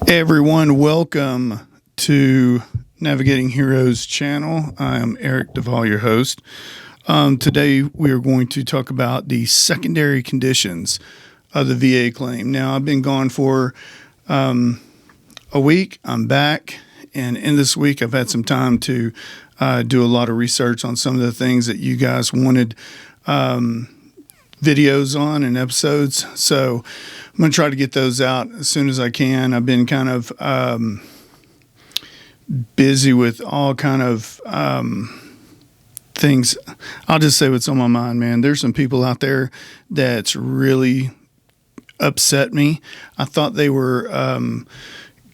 Hey everyone, welcome to Navigating Heroes channel. I'm Eric Duvall, your host. Today we are going to talk about the secondary conditions of the VA claim. Now I've been gone for a week. I'm back, and in this week I've had some time to do a lot of research on some of the things that you guys wanted videos on and episodes. So I'm going to try to get those out as soon as I can. I've been kind of busy with all kind of things. I'll just say what's on my mind, man. There's some people out there that's really upset me. I thought they were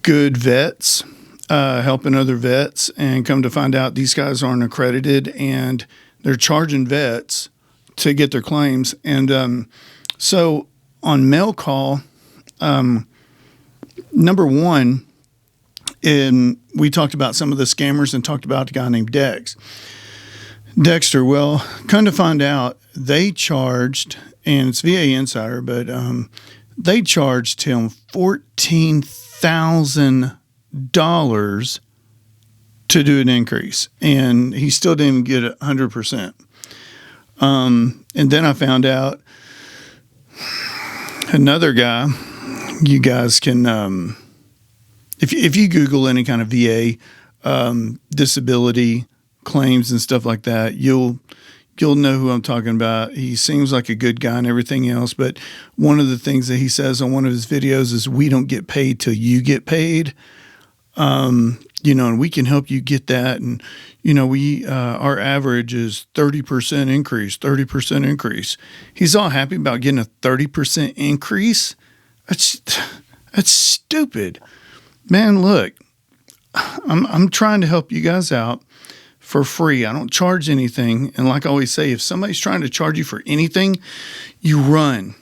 good vets, helping other vets, and come to find out these guys aren't accredited and they're charging vets to get their claims. And so on mail call, number one, we talked about some of the scammers and talked about a guy named Dexter. Well, come to find out, they charged, and it's VA Insider, but they charged him $14,000 to do an increase, and he still didn't get 100%. And then I found out another guy. You guys can, if you Google any kind of VA disability claims and stuff like that, you'll know who I'm talking about. He seems like a good guy and everything else, but one of the things that he says on one of his videos is, "We don't get paid till you get paid." And we can help you get that. And, our average is 30% increase, 30% increase. He's all happy about getting a 30% increase. That's stupid, man. Look, I'm trying to help you guys out for free. I don't charge anything. And like I always say, if somebody's trying to charge you for anything, you run,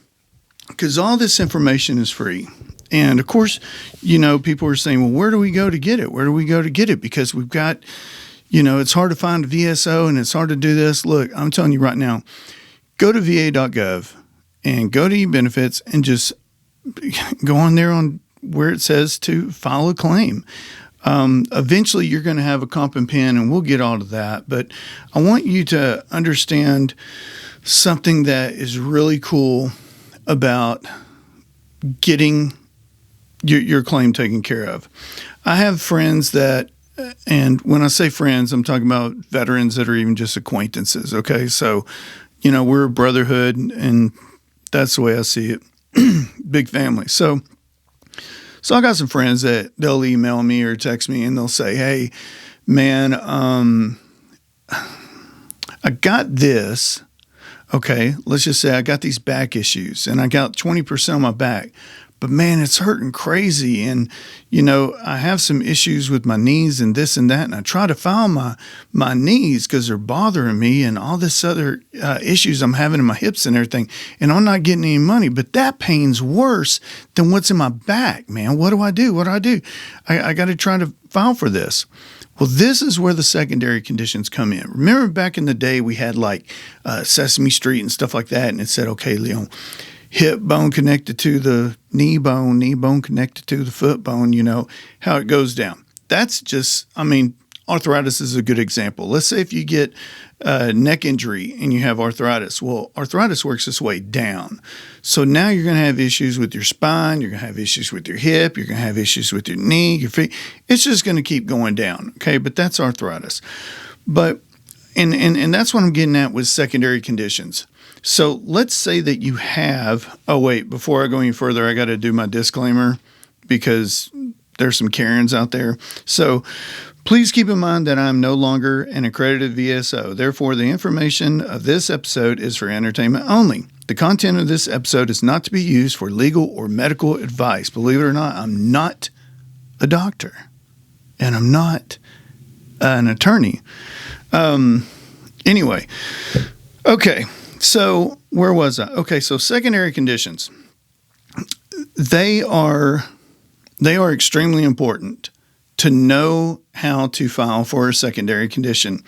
because all this information is free. And of course, people are saying, well, where do we go to get it? Where do we go to get it? Because we've got, it's hard to find a VSO and it's hard to do this. Look, I'm telling you right now, go to va.gov and go to e-benefits and just go on there on where it says to file a claim. Eventually you're going to have a comp and pen, and we'll get all of that. But I want you to understand something that is really cool about getting your claim taken care of. I have friends that, and when I say friends, I'm talking about veterans that are even just acquaintances. Okay. So, we're a brotherhood, and that's the way I see it. Big family. So I got some friends that they'll email me or text me, and they'll say, "Hey, man, I got this. Okay, let's just say I got these back issues, and I got 20% on my back, but man, it's hurting crazy. And, I have some issues with my knees and this and that. And I try to file my knees because they're bothering me, and all this other issues I'm having in my hips and everything. And I'm not getting any money, but that pain's worse than what's in my back, man. What do I do? What do I do? I got to try to file for this." Well, this is where the secondary conditions come in. Remember back in the day, we had like Sesame Street and stuff like that. And it said, okay, Leon, hip bone connected to the knee bone connected to the foot bone, how it goes down. That's just, arthritis is a good example. Let's say if you get a neck injury and you have arthritis. Well, arthritis works its way down. So now you're going to have issues with your spine. You're going to have issues with your hip. You're going to have issues with your knee, your feet. It's just going to keep going down. Okay. But that's arthritis. But, and that's what I'm getting at with secondary conditions. So let's say that you have, before I go any further, I got to do my disclaimer because there's some Karens out there. So please keep in mind that I'm no longer an accredited VSO. Therefore, the information of this episode is for entertainment only. The content of this episode is not to be used for legal or medical advice. Believe it or not, I'm not a doctor, and I'm not an attorney. Anyway, okay. So where was I? Okay, so secondary conditions. They are extremely important to know how to file for a secondary condition.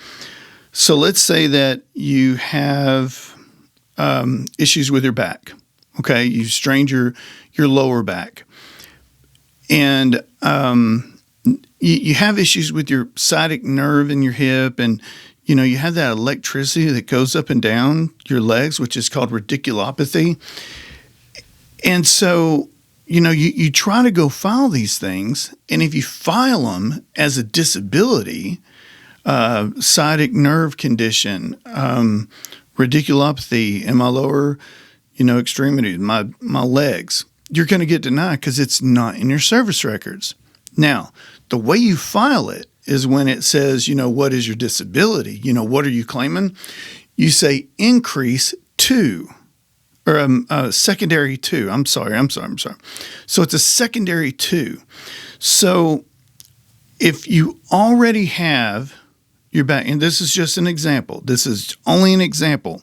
So let's say that you have issues with your back. Okay, you strained your lower back. and you have issues with your sciatic nerve in your hip, and you have that electricity that goes up and down your legs, which is called radiculopathy. And so, you try to go file these things, and if you file them as a disability, sciatic nerve condition, radiculopathy in my lower, extremities, my legs, you're going to get denied because it's not in your service records. Now, the way you file it is when it says, what is your disability? What are you claiming? You say increase to, or secondary to. I'm sorry. So it's a secondary to. So if you already have your back, and this is just an example. This is only an example.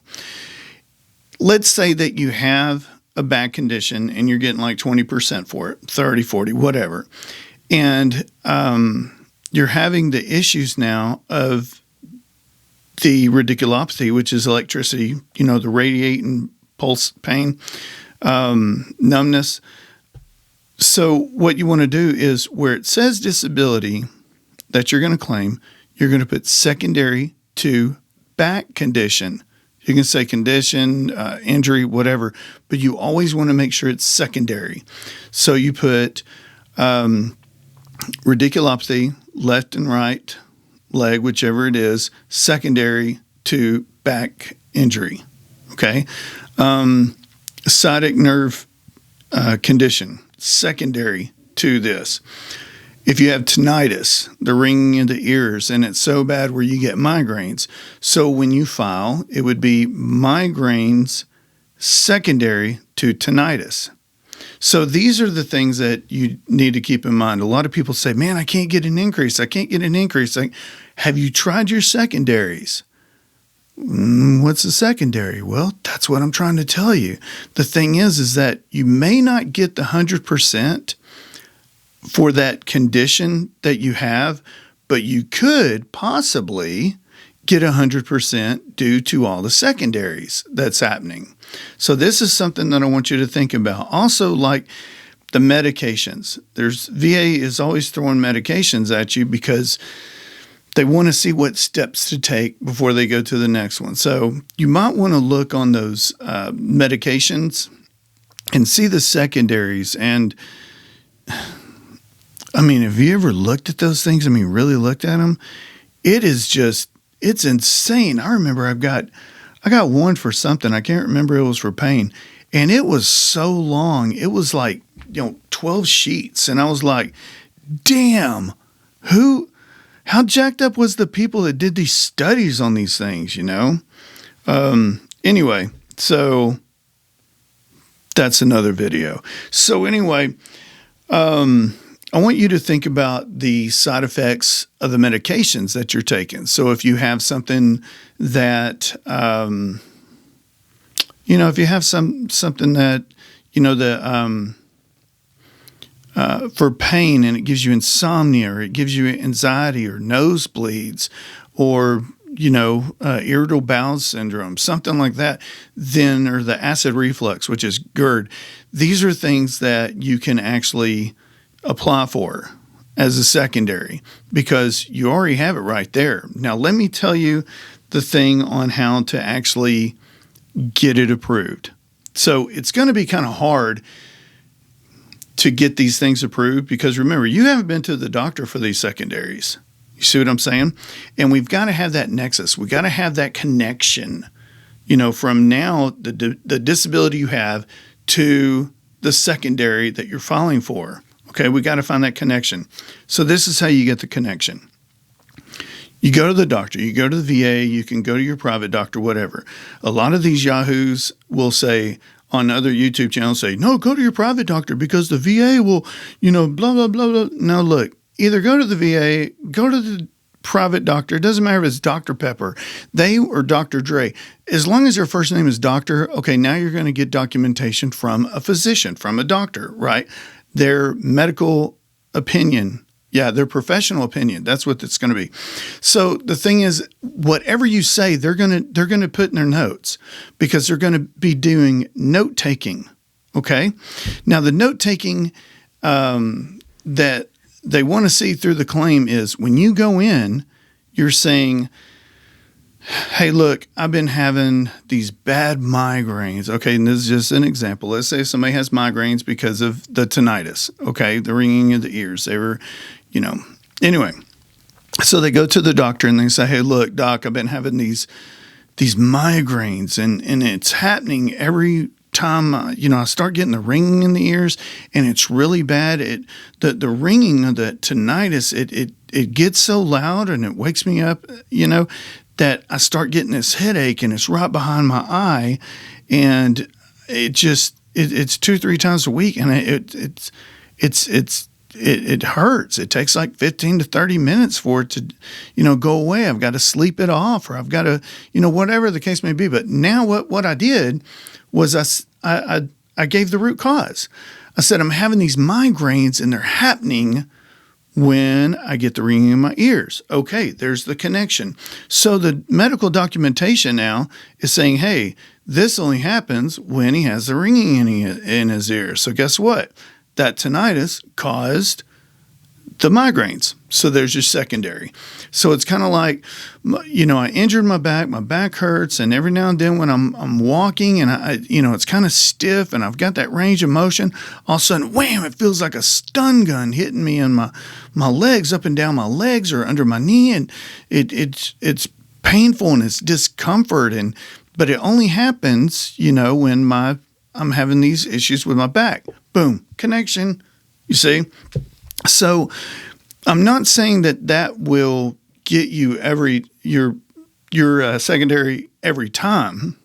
Let's say that you have a back condition and you're getting like 20% for it, 30, 40, whatever. And you're having the issues now of the radiculopathy, which is electricity, the radiating pulse pain, numbness. So what you want to do is where it says disability that you're going to claim, you're going to put secondary to back condition. You can say condition, injury, whatever, but you always want to make sure it's secondary. So you put radiculopathy, left and right leg, whichever it is, secondary to back injury. Okay. Sciatic nerve condition, secondary to this. If you have tinnitus, the ringing in the ears, and it's so bad where you get migraines. So when you file, it would be migraines secondary to tinnitus. So these are the things that you need to keep in mind. A lot of people say, man, I can't get an increase. Have you tried your secondaries? What's a secondary? Well, that's what I'm trying to tell you. The thing is that you may not get the 100% for that condition that you have, but you could possibly get 100% due to all the secondaries that's happening. So this is something that I want you to think about. Also, like the medications. VA is always throwing medications at you because they want to see what steps to take before they go to the next one. So you might want to look on those medications and see the secondaries. And have you ever looked at those things? Really looked at them? It's insane. I remember I got one for something. I can't remember. It was for pain. And it was so long. It was like, 12 sheets. And I was like, damn, how jacked up was the people that did these studies on these things, Anyway, so that's another video. So anyway, I want you to think about the side effects of the medications that you're taking. So if you have something that, if you have something that, for pain and it gives you insomnia or it gives you anxiety or nosebleeds or, irritable bowel syndrome, something like that, or the acid reflux, which is GERD. These are things that you can actually apply for as a secondary because you already have it right there. Now, let me tell you the thing on how to actually get it approved. So it's going to be kind of hard to get these things approved because remember, you haven't been to the doctor for these secondaries. You see what I'm saying? And we've got to have that nexus. We got to have that connection, from now the disability you have to the secondary that you're filing for. Okay, we got to find that connection. So this is how you get the connection. You go to the doctor, you go to the VA, you can go to your private doctor, whatever. A lot of these yahoos will say on other YouTube channels, say, no, go to your private doctor because the VA will, blah, blah, blah, blah. Now look, either go to the VA, go to the private doctor. It doesn't matter if it's Dr. Pepper, they or Dr. Dre. As long as their first name is doctor, okay, now you're going to get documentation from a physician, from a doctor, right? Their medical opinion. Yeah, their professional opinion. That's what it's going to be. So the thing is, whatever you say, they're going to put in their notes because they're going to be doing note taking. Okay. Now the note taking that they want to see through the claim is when you go in, you're saying, hey, look, I've been having these bad migraines. Okay, and this is just an example. Let's say somebody has migraines because of the tinnitus, okay, the ringing of the ears. They were, anyway. So they go to the doctor and they say, hey, look, doc, I've been having these migraines and it's happening every time, I start getting the ringing in the ears and it's really bad. The ringing of the tinnitus, it gets so loud and it wakes me up, that I start getting this headache and it's right behind my eye, and it's 2-3 times a week, and it hurts. It takes like 15 to 30 minutes for it to, go away. I've got to sleep it off, or I've got to, whatever the case may be. But now what I did was I gave the root cause. I said, I'm having these migraines and they're happening when I get the ringing in my ears. Okay, there's the connection. So the medical documentation now is saying, hey, this only happens when he has the ringing in his ears. So guess what? That tinnitus caused the migraines. So there's your secondary. So it's kind of like, I injured my back hurts, and every now and then when I'm walking and it's kind of stiff and I've got that range of motion, all of a sudden, wham, it feels like a stun gun hitting me in my legs, up and down my legs or under my knee, and it's painful and it's discomfort, but it only happens, when I'm having these issues with my back. Boom, connection, you see? So I'm not saying that will get you your secondary every time.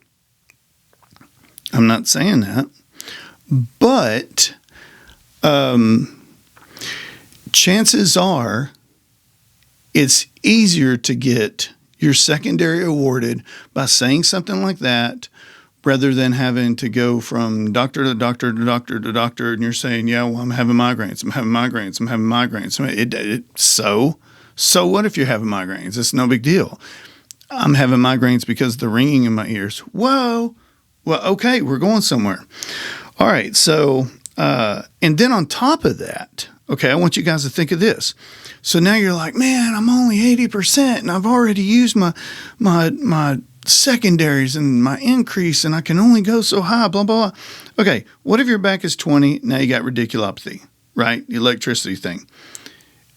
I'm not saying that. But chances are it's easier to get your secondary awarded by saying something like that, rather than having to go from doctor to doctor to doctor to doctor, and you're saying, yeah, well, I'm having migraines. So what if you're having migraines? It's no big deal. I'm having migraines because of the ringing in my ears. Whoa. Well, okay, we're going somewhere. All right, so, and then on top of that, okay, I want you guys to think of this. So now you're like, man, I'm only 80%, and I've already used my secondaries and my increase, and I can only go so high, blah, blah, blah. Okay, what if your back is 20? Now you got radiculopathy, right? The electricity thing.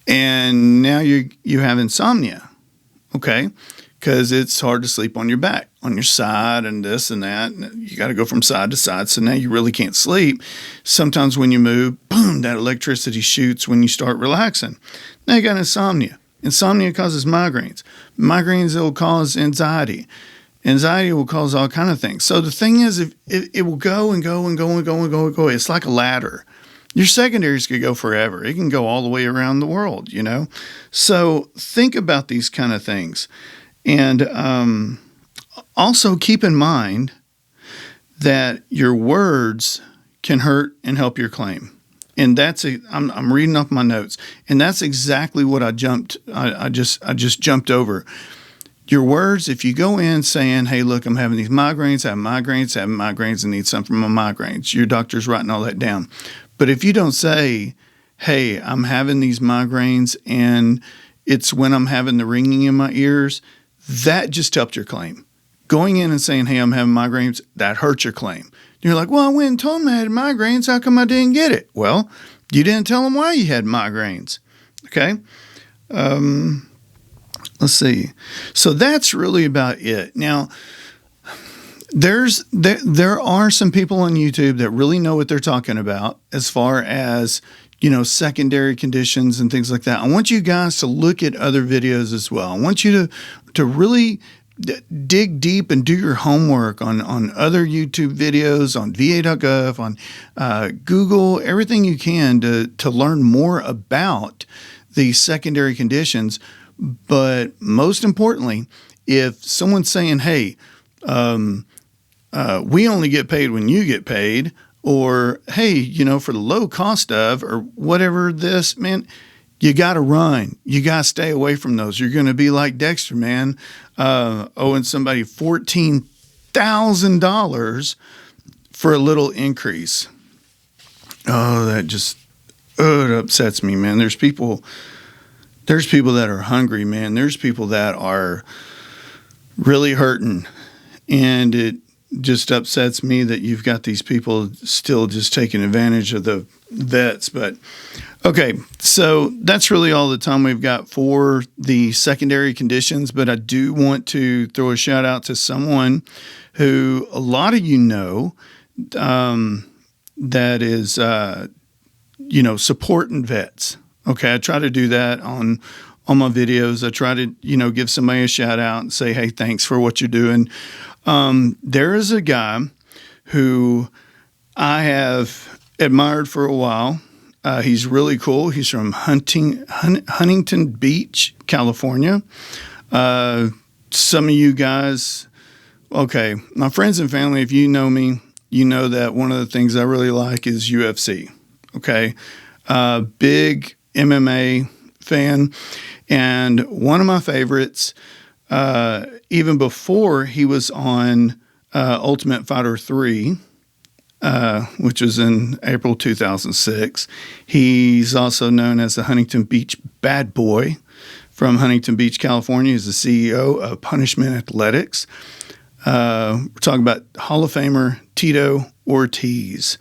And now you have insomnia, okay? Because it's hard to sleep on your back, on your side, and this and that. And you got to go from side to side, so now you really can't sleep. Sometimes when you move, boom, that electricity shoots when you start relaxing. Now you got insomnia. Insomnia causes migraines. Migraines will cause anxiety. Anxiety will cause all kind of things. So the thing is, if it will go and go and go and go and go and go. It's like a ladder. Your secondaries could go forever. It can go all the way around the world, So think about these kind of things. And also keep in mind that your words can hurt and help your claim. And I'm reading off my notes, and that's exactly what I just jumped over. Your words, if you go in saying, hey, look, I'm having these migraines, having migraines, and need something for my migraines, your doctor's writing all that down. But if you don't say, hey, I'm having these migraines and it's when I'm having the ringing in my ears, that just helped your claim. Going in and saying, hey, I'm having migraines, that hurts your claim. You're like, well, I went and told them I had migraines. How come I didn't get it? Well, you didn't tell them why you had migraines. Okay? Let's see. So that's really about it. Now, there are some people on YouTube that really know what they're talking about as far as, secondary conditions and things like that. I want you guys to look at other videos as well. I want you to really dig deep and do your homework on other YouTube videos, on va.gov, on Google, everything you can to learn more about these secondary conditions. But most importantly, if someone's saying, hey, we only get paid when you get paid, or, hey, for the low cost of, or whatever this, man, you got to run. You got to stay away from those. You're going to be like Dexter, man, owing somebody $14,000 for a little increase. Oh, that just, oh, it upsets me, man. There's people that are hungry, man. There's people that are really hurting, and it just upsets me that you've got these people still just taking advantage of the vets. But okay, so that's really all the time we've got for the secondary conditions. But I do want to throw a shout out to someone who a lot of you know, that is, supporting vets. Okay, I try to do that on my videos. I try to, give somebody a shout out and say, hey, thanks for what you're doing. There is a guy who I have admired for a while. He's really cool. He's from Huntington Beach, California. Some of you guys, okay, my friends and family, if you know me, you know that one of the things I really like is UFC. Okay, big MMA fan, and one of my favorites, even before he was on Ultimate Fighter 3, which was in April 2006. He's also known as the Huntington Beach Bad Boy from Huntington Beach, California. He's the CEO of Punishment Athletics. We're talking about Hall of Famer Tito Ortiz.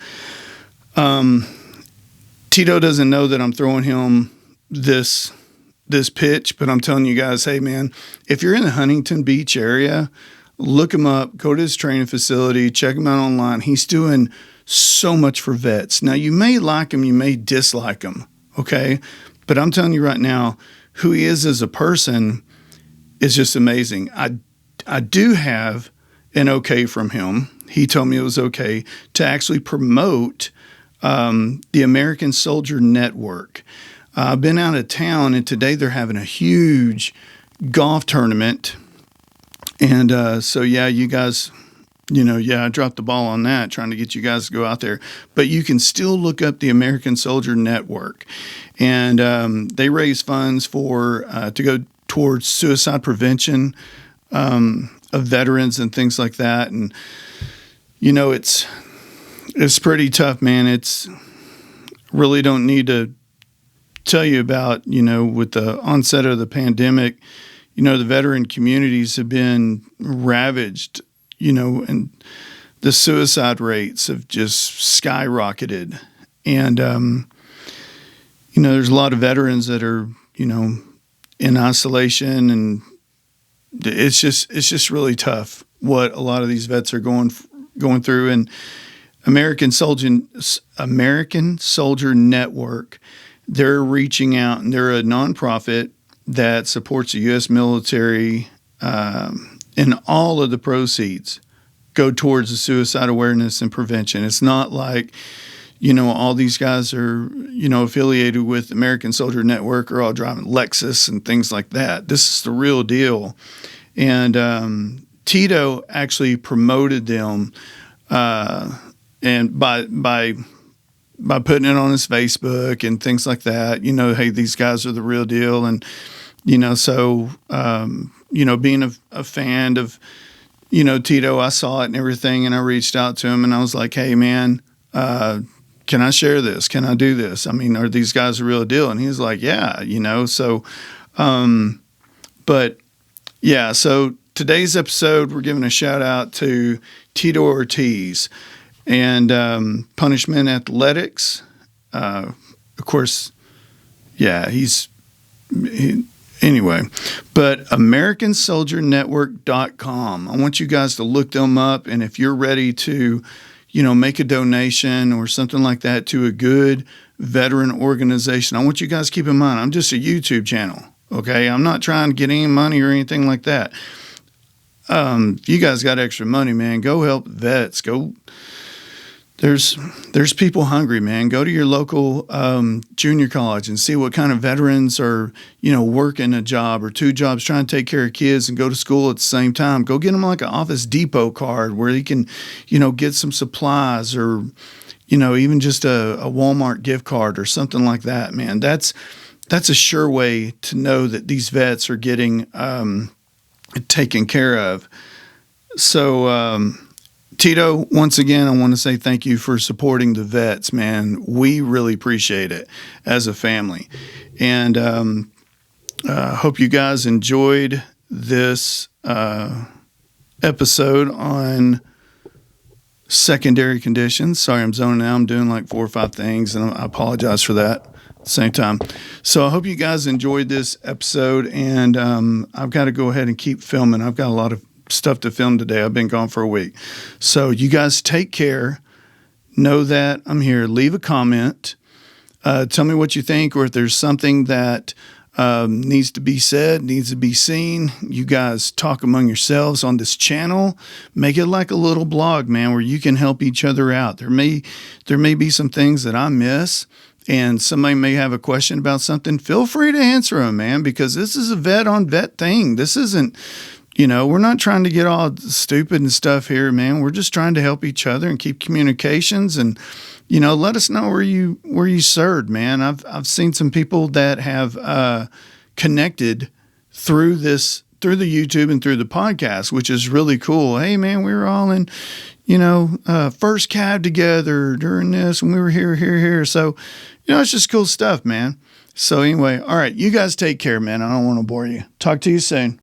Tito doesn't know that I'm throwing him this pitch, but I'm telling you guys, hey, man, if you're in the Huntington Beach area, look him up, go to his training facility, check him out online. He's doing so much for vets. Now, you may like him, you may dislike him, okay? But I'm telling you right now, who he is as a person is just amazing. I do have an okay from him. He told me it was okay to actually promote the American Soldier Network. I've been out of town, and today they're having a huge golf tournament. And so, yeah, you guys, I dropped the ball on that, trying to get you guys to go out there. But you can still look up the American Soldier Network. And they raise funds to go towards suicide prevention of veterans and things like that. And, it's pretty tough, man. It's really don't need to tell you about, with the onset of the pandemic, the veteran communities have been ravaged, and the suicide rates have just skyrocketed. And, there's a lot of veterans that are, in isolation, and it's just really tough what a lot of these vets are going through. And American Soldier Network, they're reaching out, and they're a nonprofit that supports the U.S. military, and all of the proceeds go towards the suicide awareness and prevention. It's not like, all these guys are, affiliated with American Soldier Network or all driving Lexus and things like that. This is the real deal. And Tito actually promoted them, and by putting it on his Facebook and things like that, hey, these guys are the real deal. And, so, being a fan of, Tito, I saw it and everything, and I reached out to him and I was like, hey, man, can I share this? Can I do this? I mean, are these guys the real deal? And he was like, yeah, so, but yeah, so today's episode, we're giving a shout out to Tito Ortiz and Punishment Athletics. Of course, yeah, anyway, but AmericanSoldierNetwork.com. I want you guys to look them up, and if you're ready to, make a donation or something like that to a good veteran organization, I want you guys to keep in mind, I'm just a YouTube channel, okay? I'm not trying to get any money or anything like that. If you guys got extra money, man, go help vets. Go. There's people hungry, man. Go to your local junior college and see what kind of veterans are, working a job or two jobs, trying to take care of kids and go to school at the same time. Go get them like an Office Depot card where you can, get some supplies or, even just a Walmart gift card or something like that, man. That's a sure way to know that these vets are getting taken care of. So Tito, once again, I want to say thank you for supporting the vets, man. We really appreciate it as a family. And hope you guys enjoyed this episode on secondary conditions. Sorry, I'm zoning out. I'm doing like 4 or 5 things, and I apologize for that at the same time. So I hope you guys enjoyed this episode, and I've got to go ahead and keep filming. I've got a lot of stuff to film today. I've been gone for a week. So you guys take care. Know that I'm here. Leave a comment. Tell me what you think, or if there's something that needs to be said, needs to be seen. You guys talk among yourselves on this channel. Make it like a little blog, man, where you can help each other out. There may be some things that I miss, and somebody may have a question about something. Feel free to answer them, man, because this is a vet on vet thing. This isn't, we're not trying to get all stupid and stuff here, man. We're just trying to help each other and keep communications, and let us know where you served, man. I've seen some people that have connected through the YouTube and through the podcast, which is really cool. Hey, man, we were all in, first cab together during this, and we were here. So, it's just cool stuff, man. So anyway, all right, you guys take care, man. I don't want to bore you. Talk to you soon.